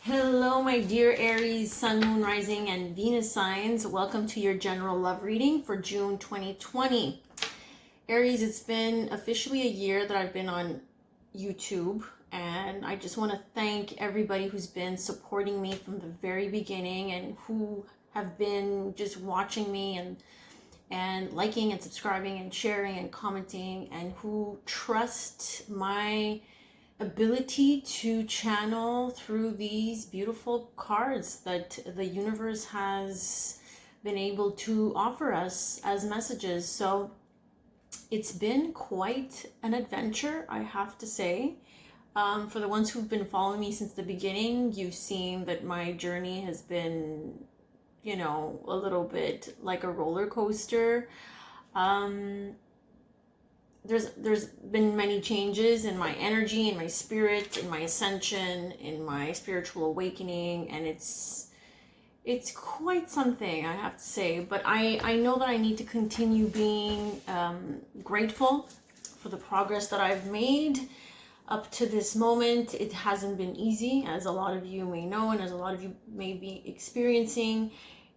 Hello, my dear Aries, Sun, Moon, Rising, and Venus signs. Welcome to your general love reading for June 2020. Aries, it's been officially a year that I've been on YouTube, and I just want to thank everybody who's been supporting me from the very beginning and who have been just watching me and liking and subscribing and sharing and commenting, and who trust my ability to channel through these beautiful cards that the universe has been able to offer us as messages. So it's been quite an adventure, I have to say. For the ones who've been following me since the beginning, you've seen that my journey has been, a little bit like a roller coaster. There's been many changes in my energy, in my spirit, in my ascension, in my spiritual awakening, and it's quite something, I have to say. But I know that I need to continue being grateful for the progress that I've made up to this moment. It hasn't been easy, as a lot of you may know, and as a lot of you may be experiencing.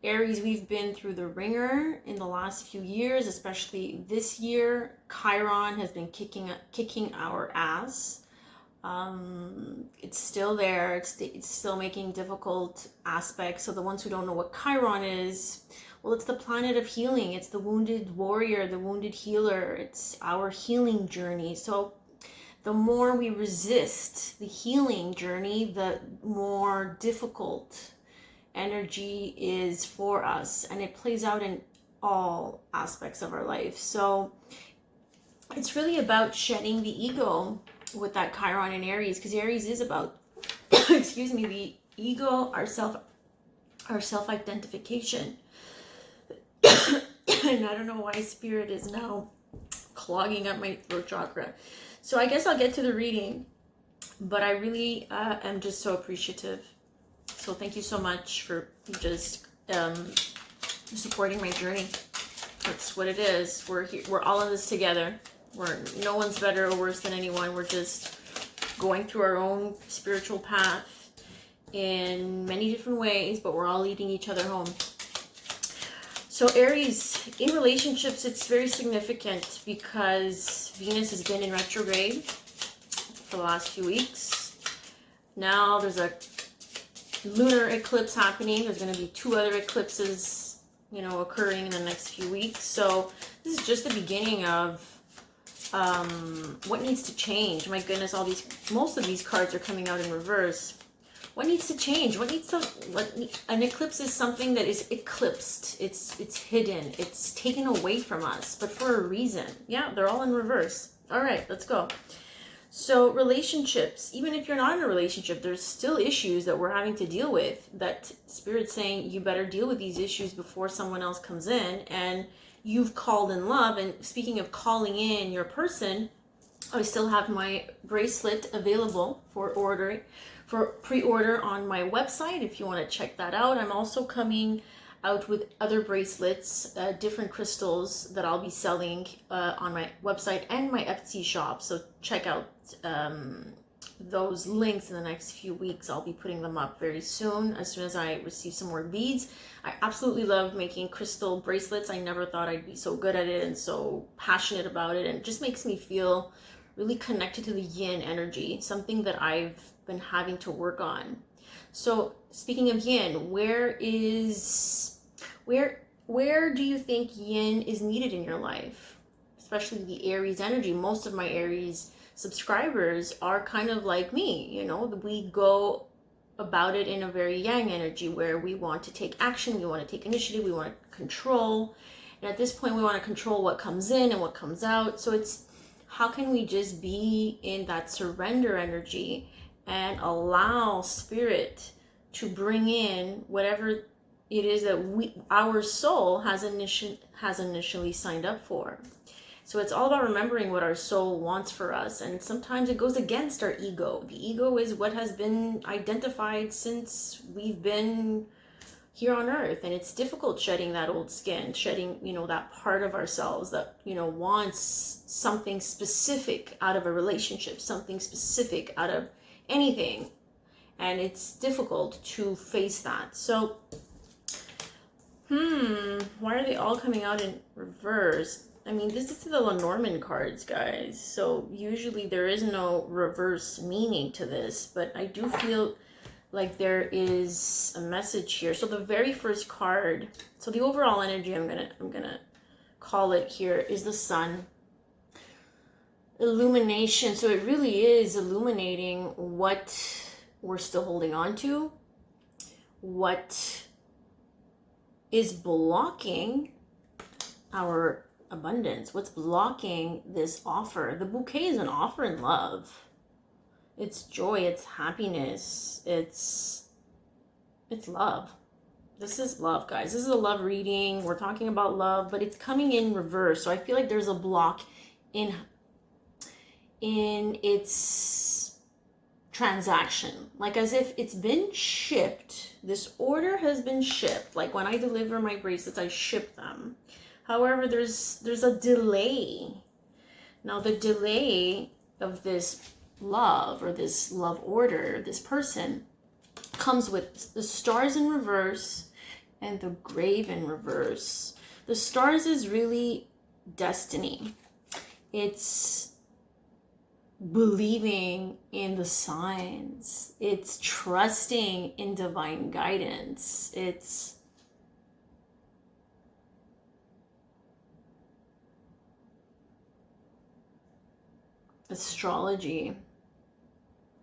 Aries, we've been through the ringer in the last few years, especially this year. Chiron has been kicking our ass. It's still there. It's still making difficult aspects. So the ones who don't know what Chiron is, well, it's the planet of healing. It's the wounded warrior, the wounded healer. It's our healing journey. So the more we resist the healing journey, the more difficult energy is for us, and it plays out in all aspects of our life. So it's really about shedding the ego with that Chiron in Aries, because Aries is about excuse me, the ego, our self-identification. And I don't know why spirit is now clogging up my throat chakra. So I guess I'll get to the reading, but I really am just so appreciative. So thank you so much for just supporting my journey. That's what it is. We're here. We're all in this together. No one's better or worse than anyone. We're just going through our own spiritual path in many different ways, but we're all leading each other home. So Aries, in relationships, it's very significant because Venus has been in retrograde for the last few weeks. Now there's a lunar eclipse happening. There's going to be 2 other eclipses, occurring in the next few weeks. So this is just the beginning of what needs to change. My goodness, most of these cards are coming out in reverse. What needs to change? An eclipse is something that is eclipsed. It's hidden. It's taken away from us, but for a reason. Yeah, they're all in reverse. All right, let's go. So relationships, even if you're not in a relationship, there's still issues that we're having to deal with, that Spirit's saying you better deal with these issues before someone else comes in, and you've called in love. And speaking of calling in your person, I still have my bracelet available for pre-order on my website if you want to check that out. I'm also coming out with other bracelets, different crystals that I'll be selling on my website and my Etsy shop. So check out those links in the next few weeks. I'll be putting them up very soon as I receive some more leads. I absolutely love making crystal bracelets. I never thought I'd be so good at it and so passionate about it, and it just makes me feel really connected to the yin energy, something that I've been having to work on. So speaking of yin, where do you think yin is needed in your life? Especially the Aries energy. Most of my Aries subscribers are kind of like me, we go about it in a very yang energy, where we want to take action, we want to take initiative, we want to control. And at this point, we want to control what comes in and what comes out. So it's, how can we just be in that surrender energy and allow Spirit to bring in whatever it is that our soul has initially signed up for. So it's all about remembering what our soul wants for us, and sometimes it goes against our ego. The ego is what has been identified since we've been here on earth, and it's difficult shedding that old skin, shedding, that part of ourselves that, wants something specific out of a relationship, something specific out of anything. And it's difficult to face that. So, why are they all coming out in reverse? I mean, this is the Lenormand cards, guys. So usually there is no reverse meaning to this, but I do feel like there is a message here. So the very first card, so the overall energy I'm gonna call it here is the Sun. Illumination. So it really is illuminating what we're still holding on to, what is blocking our abundance, what's blocking this offer. The bouquet is an offer in love. It's joy, it's happiness, it's love. This is love, guys. This is a love reading. We're talking about love, but it's coming in reverse. So I feel like there's a block in its transaction, like as if it's been shipped. This order has been shipped. Like when I deliver my bracelets, I ship them. However, there's a delay. Now the delay of this love, or this love order, this person, comes with the stars in reverse and the grave in reverse. The stars is really destiny. It's believing in the signs. It's trusting in divine guidance. It's astrology.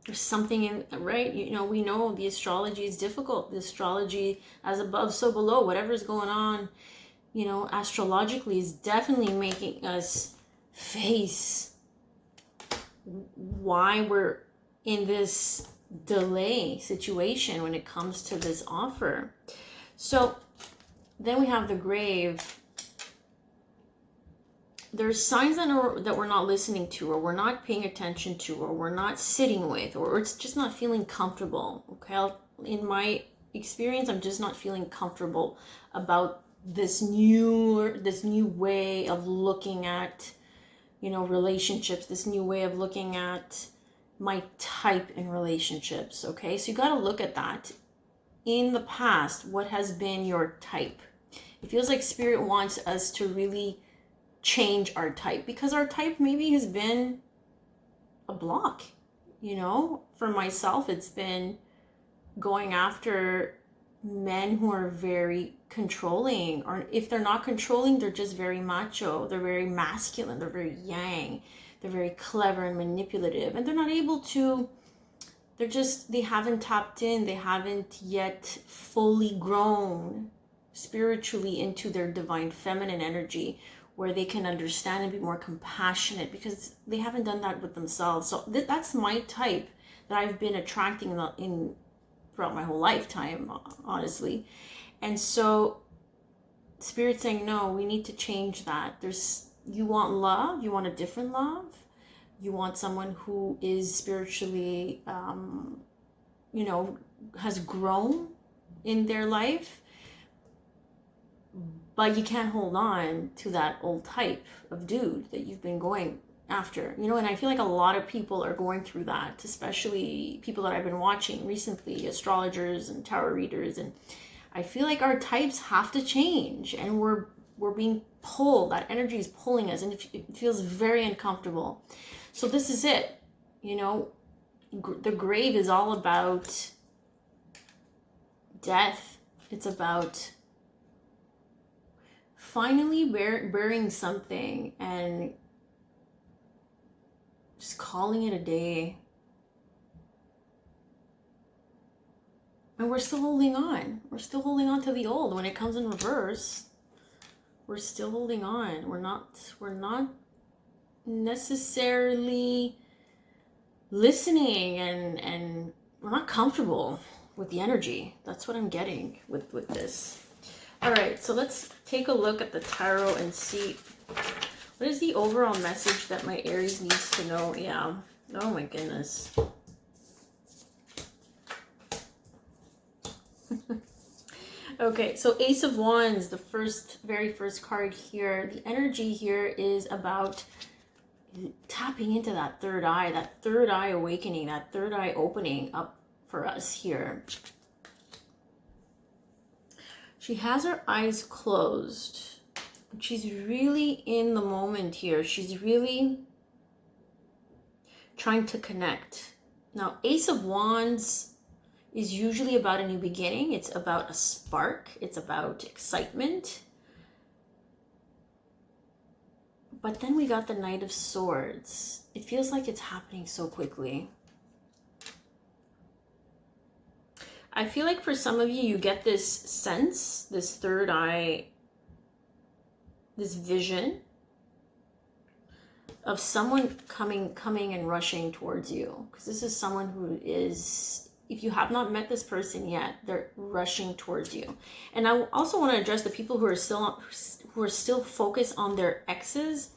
There's something in, right? You know, we know the astrology is difficult. The astrology, as above, so below. Whatever's going on, you know, astrologically is definitely making us face why we're in this delay situation when it comes to this offer. So then we have the grave. There's signs that we're not listening to, or we're not paying attention to, or we're not sitting with, or it's just not feeling comfortable. Okay, in my experience, I'm just not feeling comfortable about this new way of looking at, you know, relationships, this new way of looking at my type in relationships. Okay, so you got to look at that. In the past, what has been your type? It feels like Spirit wants us to really change our type, because our type maybe has been a block. You know, for myself, it's been going after men who are very controlling, or if they're not controlling, they're just very macho, they're very masculine, they're very yang, they're very clever and manipulative, and they're not able to, they haven't tapped in, they haven't yet fully grown spiritually into their divine feminine energy, where they can understand and be more compassionate, because they haven't done that with themselves. So that's my type that I've been attracting in throughout my whole lifetime, honestly. And so Spirit's saying, no, we need to change that. You want love, you want a different love, you want someone who is spiritually, you know, has grown in their life, but you can't hold on to that old type of dude that you've been going after, you know. And I feel like a lot of people are going through that, especially people that I've been watching recently, astrologers and tarot readers. And I feel like our types have to change, and we're being pulled. That energy is pulling us, and it feels very uncomfortable. So this is it, you know. The grave is all about death. It's about finally burying something and just calling it a day. And we're still holding on. We're still holding on to the old. When it comes in reverse, we're still holding on. We're not necessarily listening, and we're not comfortable with the energy. That's what I'm getting with this. All right, so let's take a look at the tarot and see what is the overall message that my Aries needs to know. Yeah. Oh my goodness. Okay, so Ace of Wands, the very first card here. The energy here is about tapping into that third eye awakening, that third eye opening up for us here. She has her eyes closed. She's really in the moment here. She's really trying to connect. Now, Ace of Wands is usually about a new beginning. It's about a spark. It's about excitement. But then we got the Knight of Swords. It feels like it's happening so quickly. I feel like for some of you, you get this sense, this third eye, this vision of someone coming and rushing towards you. Because this is someone who is, if you have not met this person yet, they're rushing towards you. And I also want to address the people who are still focused on their exes.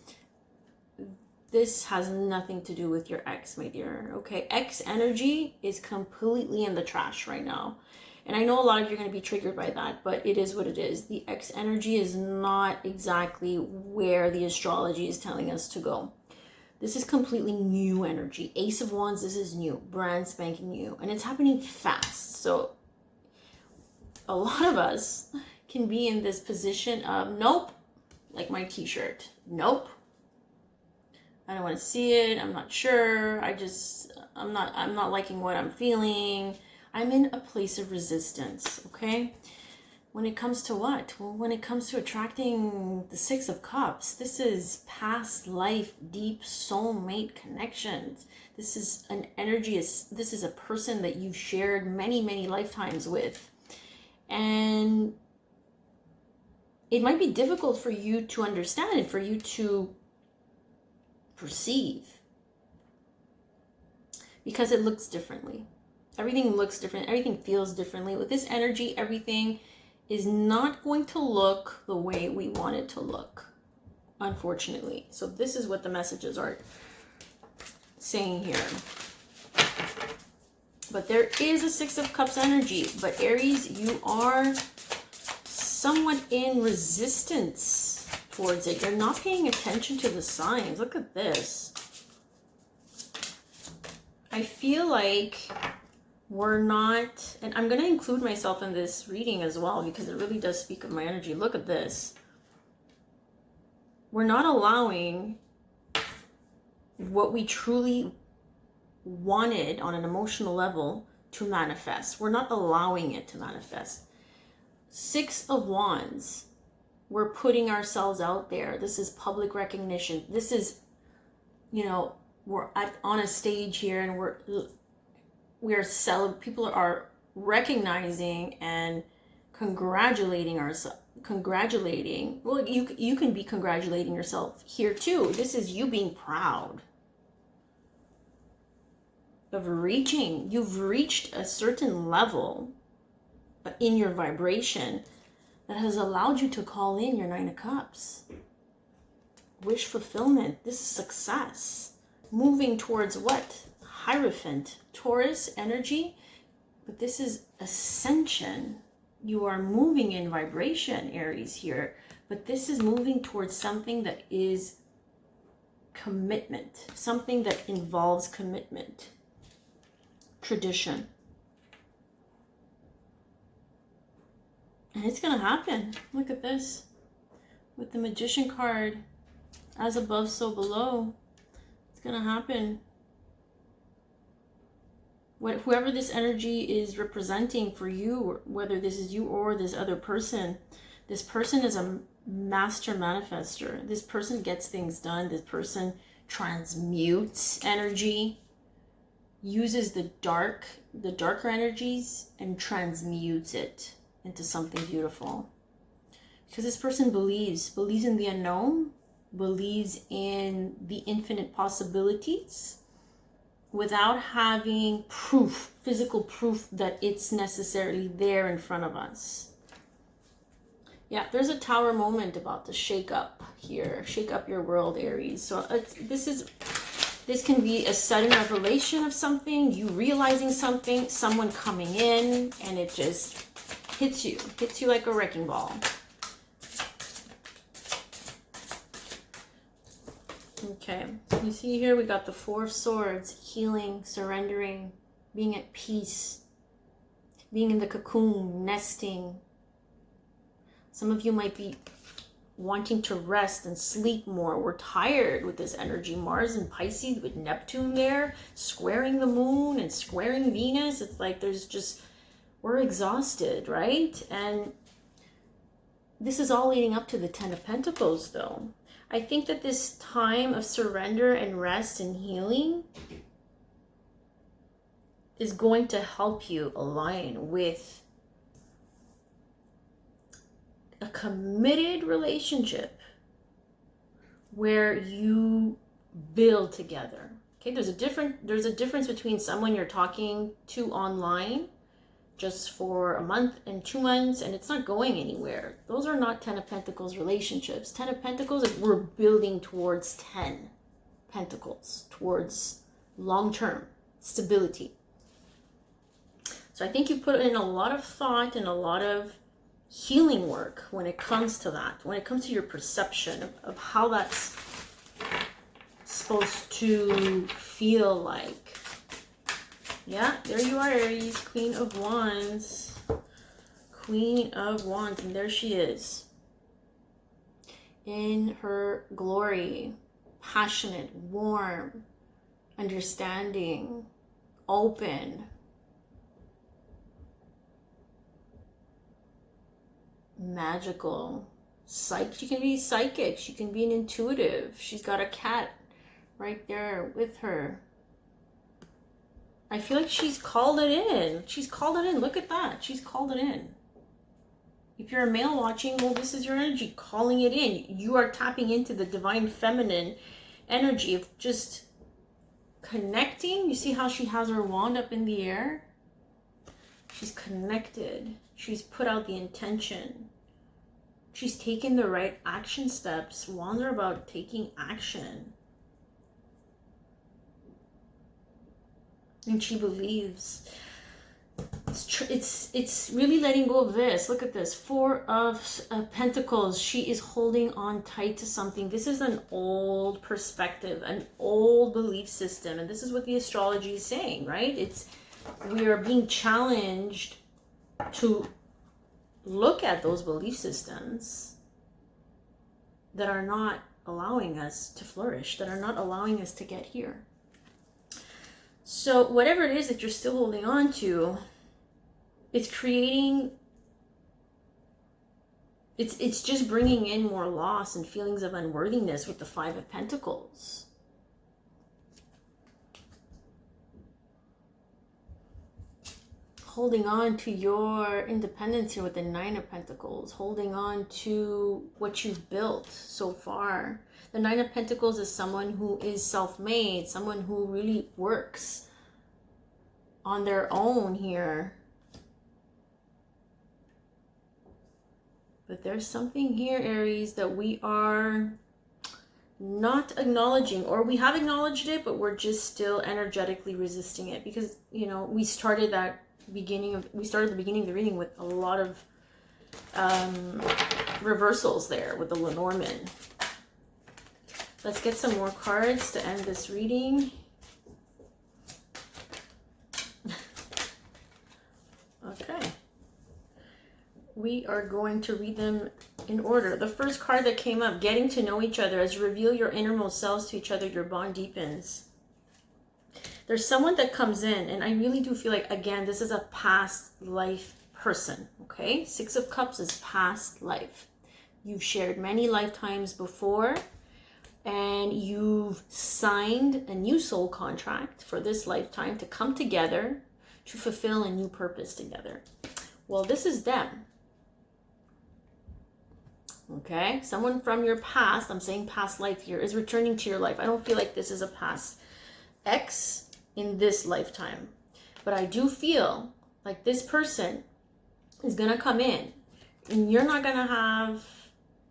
This has nothing to do with your ex, my dear. Okay, ex energy is completely in the trash right now. And I know a lot of you are going to be triggered by that, but it is what it is. The ex energy is not exactly where the astrology is telling us to go. This is completely new energy. Ace of Wands, this is new, brand spanking new. And it's happening fast. So a lot of us can be in this position of, nope, like my t-shirt. Nope. I don't want to see it. I'm not sure. I'm not liking what I'm feeling. I'm in a place of resistance, okay? When it comes to what? Well, when it comes to attracting the Six of Cups, this is past life, deep soulmate connections. This is an energy, this is a person that you've shared many, many lifetimes with. And it might be difficult for you to understand, for you to perceive, because it looks differently. Everything looks different. Everything feels differently. With this energy, everything is not going to look the way we want it to look, unfortunately. So this is what the messages are saying here. But there is a Six of Cups energy. But Aries, you are somewhat in resistance towards it. You're not paying attention to the signs. Look at this. I feel like we're not, and I'm going to include myself in this reading as well because it really does speak of my energy. Look at this. We're not allowing what we truly wanted on an emotional level to manifest. We're not allowing it to manifest. Six of Wands. We're putting ourselves out there. This is public recognition. This is, you know, we're on a stage here and people are recognizing and congratulating ourselves. Well, you can be congratulating yourself here too. This is you being proud of reaching. You've reached a certain level in your vibration that has allowed you to call in your Nine of Cups. Wish fulfillment. This is success. Moving towards what? Hierophant. Taurus energy. But this is ascension. You are moving in vibration, Aries, here. But this is moving towards something that is commitment. Something that involves commitment. Tradition. And it's going to happen. Look at this. With the Magician card. As above, so below. It's going to happen. Whoever this energy is representing for you, whether this is you or this other person, this person is a master manifester. This person gets things done. This person transmutes energy, uses the darker energies and transmutes it into something beautiful. Because this person believes in the unknown, believes in the infinite possibilities, without having proof, physical proof that it's necessarily there in front of us. Yeah, there's a tower moment about to shake up here. Shake up your world, Aries. So this can be a sudden revelation of something, you realizing something, someone coming in, and it just hits you like a wrecking ball. Okay, you see here we got the Four of Swords, healing, surrendering, being at peace, being in the cocoon, nesting. Some of you might be wanting to rest and sleep more. We're tired with this energy. Mars and Pisces with Neptune there, squaring the moon and squaring Venus. It's like there's just, we're exhausted, right? And this is all leading up to the Ten of Pentacles, though. I think that this time of surrender and rest and healing is going to help you align with a committed relationship where you build together. Okay, there's a difference between someone you're talking to online just for a month and 2 months and it's not going anywhere. Those are not Ten of Pentacles relationships. Ten of Pentacles is we're building towards 10 Pentacles, towards long-term stability. So I think you put in a lot of thought and a lot of healing work when it comes to that, when it comes to your perception of how that's supposed to feel like. Yeah, there you are, Aries, Queen of Wands. Queen of Wands, and there she is. In her glory, passionate, warm, understanding, open. Magical. She can be psychic. She can be an intuitive. She's got a cat right there with her. I feel like she's called it in. She's called it in. Look at that. She's called it in. If you're a male watching, well, this is your energy calling it in. You are tapping into the divine feminine energy of just connecting. You see how she has her wand up in the air? She's connected. She's put out the intention. She's taken the right action steps. Wands are about taking action. And she believes. It's really letting go of this. Look at this. Four of Pentacles. She is holding on tight to something. This is an old perspective, an old belief system. And this is what the astrology is saying, right? We are being challenged to look at those belief systems that are not allowing us to flourish, that are not allowing us to get here. So whatever it is that you're still holding on to, it's creating, it's just bringing in more loss and feelings of unworthiness with the Five of Pentacles. Holding on to your independence here with the Nine of Pentacles, holding on to what you've built so far. The Nine of Pentacles is someone who is self-made, someone who really works on their own here. But there's something here, Aries, that we are not acknowledging, or we have acknowledged it, but we're just still energetically resisting it because, you know, we started the beginning of the reading with a lot of reversals there with the Lenormand. Let's get some more cards to end this reading. Okay. We are going to read them in order. The first card that came up, getting to know each other. As you reveal your innermost selves to each other, your bond deepens. There's someone that comes in, and I really do feel like, again, this is a past life person, okay? Six of Cups is past life. You've shared many lifetimes before, and you've signed a new soul contract for this lifetime to come together to fulfill a new purpose together. Well, this is them. Okay? Someone from your past, I'm saying past life here, is returning to your life. I don't feel like this is a past ex in this lifetime. But I do feel like this person is going to come in and you're not going to have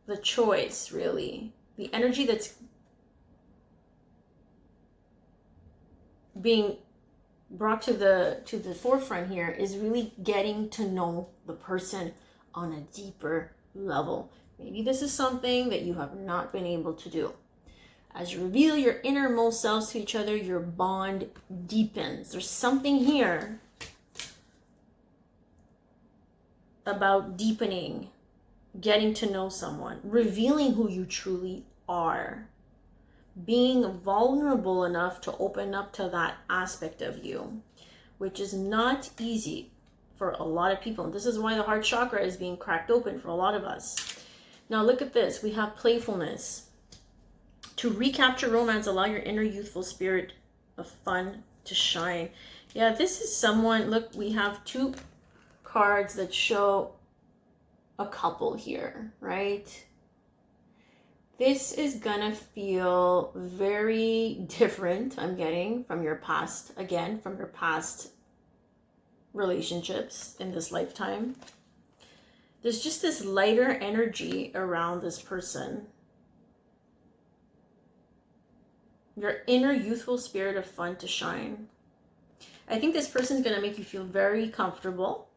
the choice, really. The energy that's being brought to the forefront here is really getting to know the person on a deeper level. Maybe this is something that you have not been able to do. As you reveal your innermost selves to each other, your bond deepens. There's something here about deepening, getting to know someone, revealing who you truly are, being vulnerable enough to open up to that aspect of you, which is not easy for a lot of people. And this is why the heart chakra is being cracked open for a lot of us. Now look at this. We have playfulness. To recapture romance, allow your inner youthful spirit of fun to shine. Yeah, this is someone, look, we have two cards that show a couple here, right? This is gonna feel very different, I'm getting, from your past, again, from your past relationships in this lifetime. There's just this lighter energy around this person. Your inner youthful spirit of fun to shine. I think this person's going to make you feel very comfortable.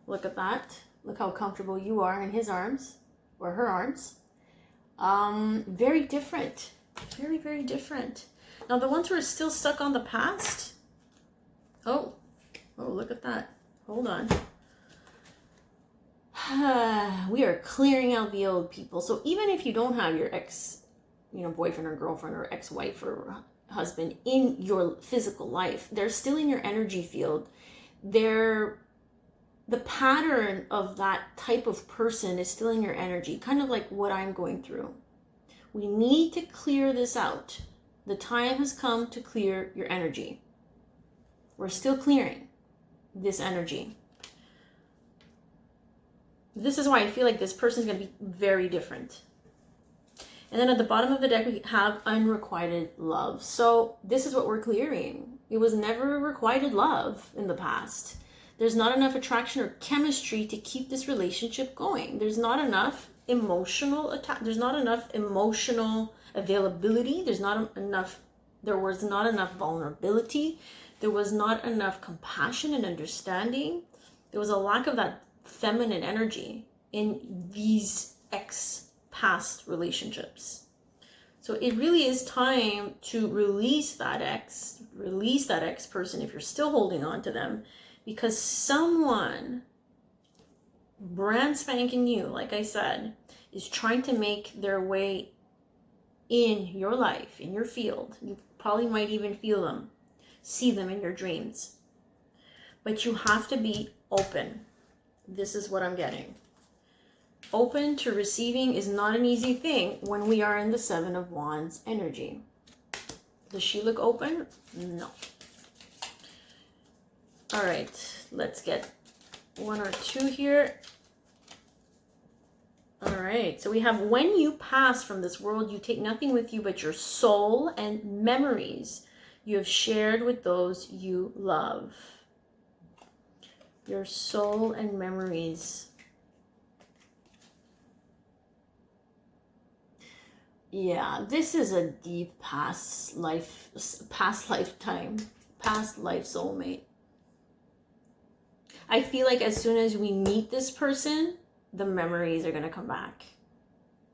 Look at that. Look how comfortable you are in his arms or her arms. Very different. Very, very different. Now, the ones who are still stuck on the past. Oh, look at that. Hold on. We are clearing out the old people. So even if you don't have your ex, boyfriend or girlfriend or ex-wife or husband in your physical life, they're still in your energy field. The pattern of that type of person is still in your energy, kind of like what I'm going through. We need to clear this out. The time has come to clear your energy. We're still clearing this energy. This is why I feel like this person is going to be very different. And then at the bottom of the deck, we have unrequited love. So this is what we're clearing. It was never requited love in the past. There's not enough attraction or chemistry to keep this relationship going. There's not enough emotional there's not enough emotional availability. There was not enough vulnerability. There was not enough compassion and understanding. There was a lack of that feminine energy in these past relationships. So it really is time to release that ex person if you're still holding on to them, because someone brand spanking new, like I said, is trying to make their way in your life, in your field. You probably might even feel them, see them in your dreams. But you have to be open. This is what I'm getting. Open to receiving is not an easy thing when we are in the Seven of Wands energy. Does she look open? No. All right, let's get one or two here. All right, so we have, when you pass from this world, you take nothing with you but your soul and memories you have shared with those you love. Your soul and memories. Yeah, this is a deep past life soulmate. I feel like as soon as we meet this person, the memories are going to come back.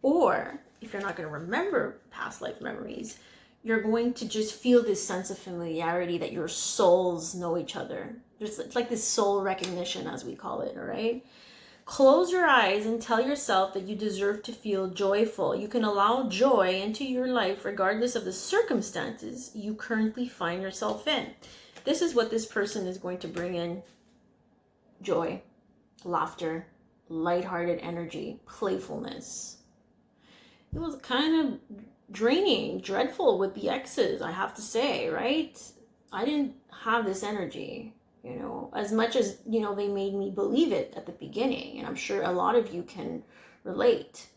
Or if you're not going to remember past life memories, you're going to just feel this sense of familiarity that your souls know each other. It's like this soul recognition, as we call it, all right? Close your eyes and tell yourself that you deserve to feel joyful. You can allow joy into your life regardless of the circumstances you currently find yourself in. This is what this person is going to bring in: joy, laughter, lighthearted energy, playfulness. It was kind of draining, dreadful with the exes, I have to say, right? I didn't have this energy. As much as, they made me believe it at the beginning, and I'm sure a lot of you can relate.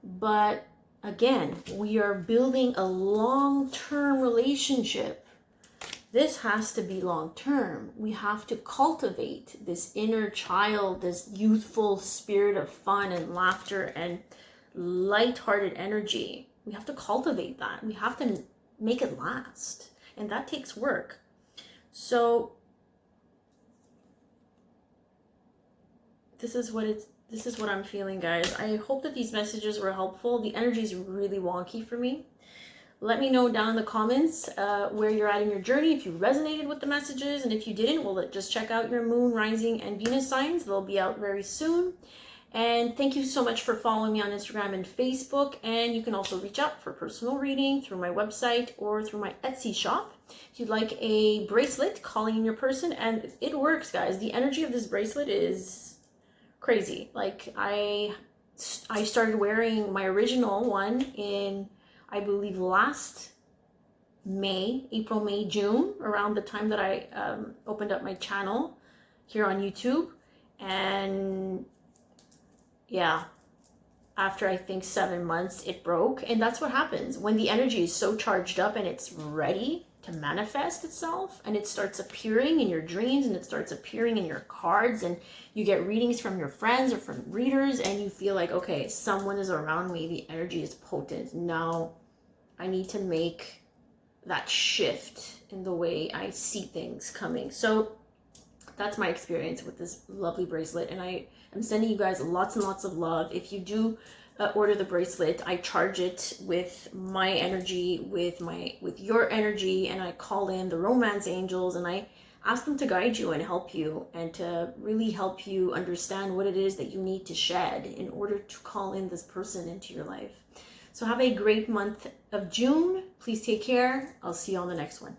But again, we are building a long-term relationship. This has to be long-term. We have to cultivate this inner child, this youthful spirit of fun and laughter and light-hearted energy. We have to cultivate that. We have to make it last, and that takes work. So this is what I'm feeling, guys. I hope that these messages were helpful. The energy is really wonky for me. let me know down in the comments where you're at in your journey, if you resonated with the messages, and if you didn't, well, just check out your moon, rising, and Venus signs. They'll be out very soon. And thank you so much for following me on Instagram and Facebook. And you can also reach out for personal reading through my website or through my Etsy shop. If you'd like a bracelet, calling in your person, and it works, guys. The energy of this bracelet is crazy. Like I started wearing my original one in, I believe, last May, April, May, June, around the time that I opened up my channel here on YouTube. And yeah, after I think 7 months, it broke. And that's what happens when the energy is so charged up and it's ready to manifest itself, and it starts appearing in your dreams, and it starts appearing in your cards, and you get readings from your friends or from readers, and you feel like, okay, someone is around me, the energy is potent. Now I need to make that shift in the way I see things coming. So that's my experience with this lovely bracelet, and I am sending you guys lots and lots of love. If you do order the bracelet, I charge it with my energy, with your energy, and I call in the romance angels, and I ask them to guide you and help you, and to really help you understand what it is that you need to shed in order to call in this person into your life. So have a great month of June. Please take care. I'll see you on the next one.